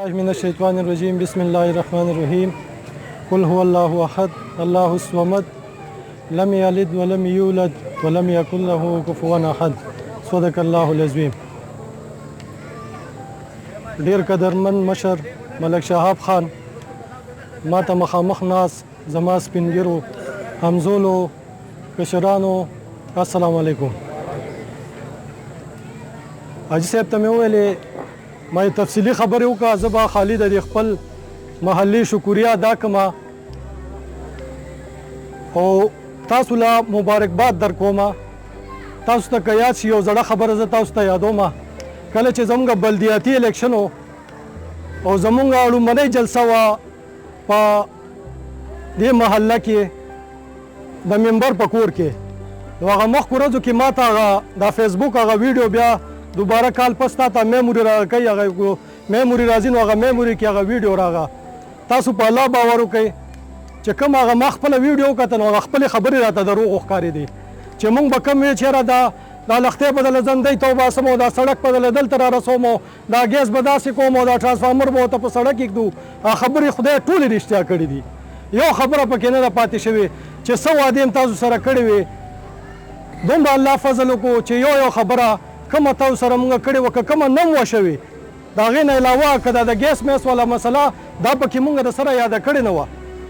من الشيطان الرجيم بسم الله الرحمن الرحيم قل هو الله أحد الله الصمد لم يلد ولم يولد ولم يكن له كفوا أحد صدق الله العظيم. ډیر قدرمن مشر ملک شهاب خان ما ته مخامخ ناس زما سپینګرو همزولو کشرانو السلام علیکم. حاجي صاحب ته مې ویلې ما تفصیلی خبرې وکړه، زه به خالي د خپل محلي شکریه ادا کړم او تاسو له مبارکباد در کوم. تاسو ته که یاد شي یو زړه خبره زه تاسو ته یادوم، کله چې زموږ بلدیاتي الیکشن و او زموږ لومړنۍ جلسه وه په دې محله کې د ممبر په کور کې، نو هغه مخکې ورځو کې ما ته هغه د فیسبوک هغه ویډیو بیا دوباره کال پس تا ته میموري راکوي، هغه میموري راځي نو هغه میموري کې هغه ویډیو راغله. تاسو په الله باور وکړئ چې کوم هغه ما خپله ویډیو وکتل نو هغه خپلې خبرې راته دروغ ښکارېدې چې موږ به کوم وی چېرې دا لښتې بدله زندۍ ته وباسم او دا سړک بدله دلته را رسوم او دا ګیس به داسې کوم او دا ټرانسفارمر به ورته په سړک ایږدو. هغه خبرې خدای ټولې رښتیا کړي دي، یو خبره پکې نه ده پاتې شوې چې څه وعدې هم تاسو سره کړې وې. دومره الله فضل وکړو چې یو خبره کومه تاسو سره موږ کړې وه که کومه نه وه شوې د هغې نه علاوه که دا د ګیس میس والا مسله دا پکې موږ د سره یاده کړې نه وه.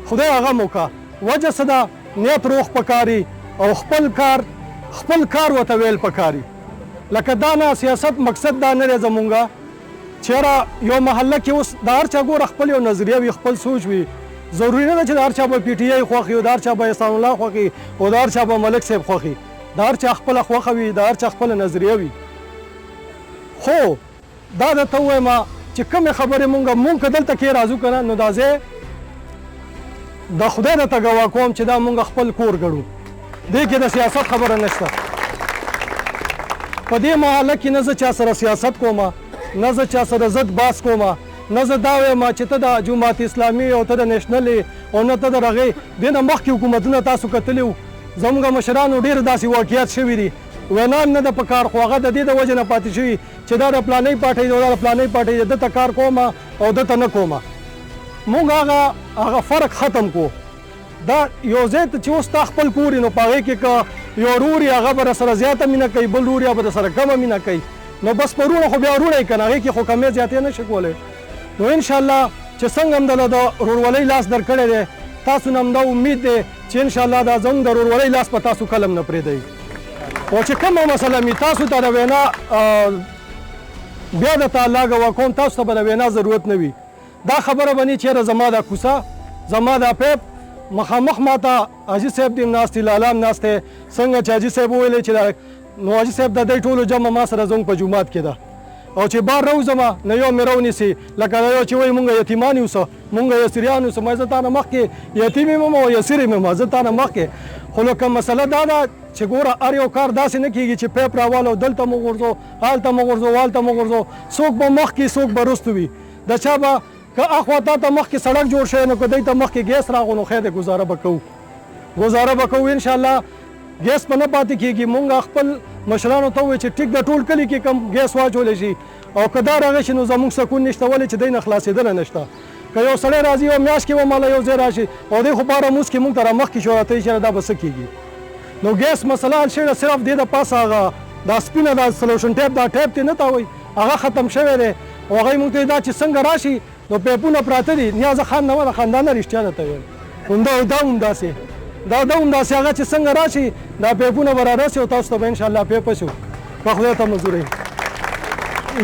خدای هغه مو وکړه. وجه څه ده؟ نیت روغ پکاري او خپل کار ورته ویل پکاري. لکه دا نه سیاست مقصد دا نه دی زمونږ چېرې یو محله کې اوس د هر چا ګوره خپل یو نظریه وي، خپل سوچ وي. ضروري نه ده چې د هر چا به پي ټي آی خوښ وي، د هر چا به احسان الله خوښ وي او د هر چا به ملک صاحب خوښ وي. د هر چا خپله خوښه وي، د هر چا خپله نظریه وي. خو دا درته ووایم چې کومې خبرې مونږ که دلته کې راځو که نه نو دا ځای د خدای درته ګواه کوم چې دا مونږ خپل کور ګڼو، دې کې د سیاست خبره نشته. په دې محله کې نه زه چا سره سیاست کوم، نه زه چا سره ضد باس کوم، نه زه دا وایم چې ته د جماعت اسلامي او ته د نیشنل او نه ته د هغې دې نه مخکې حکومتونه تاسو کتلي وو. زموږ مشرانو ډېر داسې واقعیت شوي دي، وینا نه ده په کار، خو هغه د دې د وجې نه پاتې شوي چې دا د پلانۍ پارټۍ دی او دا د پلانۍ پارټۍ دی، دته کار کوم او دته نه کوم. موږ هغه فرق ختم کو. دا یو ځای ته چې اوس تا خپل کور نو په هغې کې که یو ورور یې هغه به راسره زیاته مینه کوي، بل ورور یې به درسره کمه مینه کوي، نو بس په وروڼه خو بیا وروڼه یې که نه، هغې کې خو کمې زیاتې نه شي کولی. نو انشاءالله چې څنګه هم دله د ورورولۍ لاس درکړی دی، تاسو نه هم دا امید دی چې انشاءالله دا زموږ د ورورولۍ لاس په تاسو کلم نه پرېږدئ. او چې کومه مسله مې تاسو ته د وینا بیا درته الله ګواه کوم، تاسو ته به د وینا ضرورت نه وي. دا خبره به نه چېرې زما دا کوڅه زما دا پیپ مخامخ ما ته حاجي صاحب دې ناست دی، لالا هم ناست دی. څنګه چې حاجي صاحب وویلې چې نو حاجي صاحب د دوی ټولو جمع ما سره زموږ په جومات کې ده او چې بار راوځم نه یو مې راونیسي لکه دا یو چې وایي مونږ یتیمان یوسه، مونږ یسریان یوسه. زه تا نه مخکې یتیم یم او یسیر یم، زه تا نه مخکې. خو لکه مسله دا ده چې ګوره هر یو کار داسې نه کېږي چې پیپ راوالو دلته مو غورځو هلته مو غورځو هلته مو غورځو. څوک به مخکې څوک به وروستو وي. د چا به که اخوا تا ته مخکې سړک جوړ شوی نو که دوی ته مخکې ګیس راغو نو خیر دی ګزاره به کوو انشاءالله. ګیس به نه پاتې کېږي. مونږ خپل مشرانو ته ووایو چې ټیک د ټول کلي کې کم ګیس واچولی شي او که دا راغی شي نو زموږ سکون نشته، ولې چې دی نه خلاصېدلی نشته. که یو سړی راځي یو میاشت کې به ماله یو ځای راشي او دی خو په هره موس کې مونږ ته رامخکې شو راته وایي چې دا به څه کېږي. نو ګیس مسله حل شوې ده، صرف دې د پاسه هغه دا سپینه دا سلوشن ټیپ دا ټیپ ته نه تاوئ هغه ختم شوی دی او هغوی مونږ ته دا چې څنګه راشي نو پیپونه پراته دي. نیاز خان نه وه د خاندانه رښتیا درته ویل دا هم داسې هغه چې څنګه راشي دا پیپونه به رارسي او تاسو ته به انشاءالله پیپ شو. په خدای ته مزورئ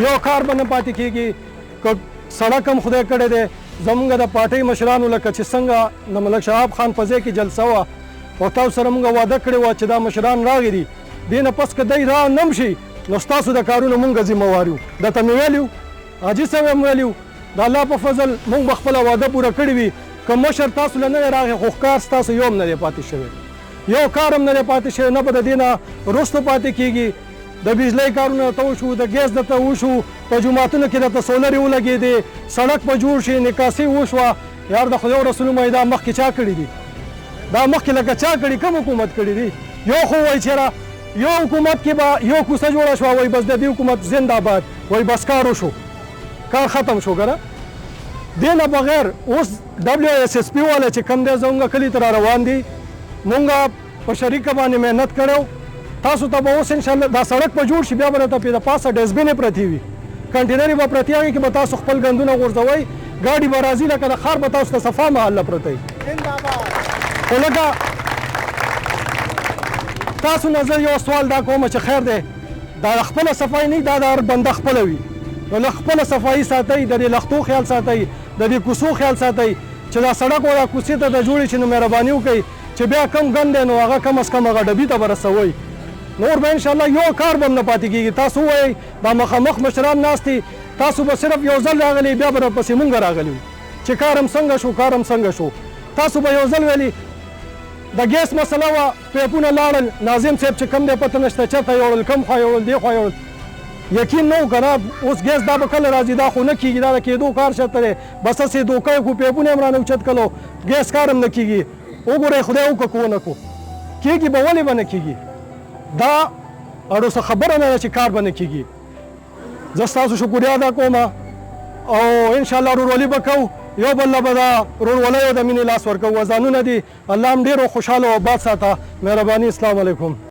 یو کار به نه پاتې کېږي. که سړک هم خدای کړی دی زمونږ د پارټۍ مشرانو لکه چې څنګه د ملک شهاب خان په ځای کې جلسه وه او تاسو سره مونږ واده کړې وه چې دا مشران راغلي دي، دې نه پس که دی را نم شي نو ستاسو د کارونو مونږ ذمهوار یو. درته مې ویلي وو، حاجي صاحب هم ویلي وو، د الله په فضل مونږ به خپله واده پوره کړې وي. که مشر تاسو له نه دی راغی خو ښکار ستاسو یو هم نه دی پاتې شوی، یو کار هم نه دی پاتې شوی، نه به د دې نه وروسته پاتې کېږي. د بجلۍ کارونه درته وشو، د ګیس درته وشو، په جوماتونو کې درته سولرې ولګېدې، سړک به جوړ شي، نکاسي وشوه. یار د خدای رسول مې دا مخکې چا کړي دي؟ دا مخکې لکه چا کړي؟ کوم حکومت کړي دي؟ یو خو وایي چېرې یو حکومت کې به یو کوڅه جوړه شوه، وایي بس د دې حکومت زنده‌باد، وایي بس کار وشو، کار ختم شو. ګره دې نه بغیر اوس WSSP والا چې کوم دی زموږ کلي ته را روان دي مونږ په شریکه باندې محنت کړی تاسو ته به اوس انشاءالله دا سړک به جوړ شي بیا به راته د پاسه ډسبینې پرتې وي کنټینرې به پرتې هغې کې به تاسو خپل ګندونه غورځوئ ګاډي به راځي لکه د ښار به تاسو ته صفا محله پرته وي خو لکه تاسو نه زه یو سوال دا کوم چې خیر دی دا خپله صفایي نه دا د هر بنده خپله وي نو له خپله صفایي ساتئ د دې لښتو خیال ساتئ د دې کوڅو خیال ساتئ چې دا سړک او دا کوڅې ته د جوړې شي نو مهرباني وکئ چې بیا کم ګند دی نو هغه کم از کم هغه ډبي ته به رسوئ نور به انشاءالله یو کار به هم نه پاتې کېږي تاسو ووایئ دا مخامخ مشران ناست دي تاسو به صرف یو ځل راغلي بیا به راپسې مونږ راغلي چې کار هم څنګه شو کار هم څنګه شو تاسو به یو ځل ویلي د ګیس مسله وه پیپونه لاړل ناظم صاحب چې کم دی پته نشته چېرته یوړل کم خوا یوړل دې خوا یوړل یقین نه و که نه اوس ګیس دا به کله راځي دا خو نه کېږي دا د کېدو کار چېرته دی بس هسې دوکه یې کړو پیپونه هم رانه اوچت کړلو ګیس کار هم نه کېږي وګورئ خدای وکړه که ونه کړو کېږي به ولې به نه کېږي دا اړو څه خبره نه ده چې کار به نه کېږي زه ستاسو شکریا ادا کوم او انشاءالله ورورولي به کوو یو بل له به دا ورورولۍ او د مینې لاس ورکوو اذانونه دي الله هم ډېر خوشحاله او آباد ساته مهرباني السلام علیکم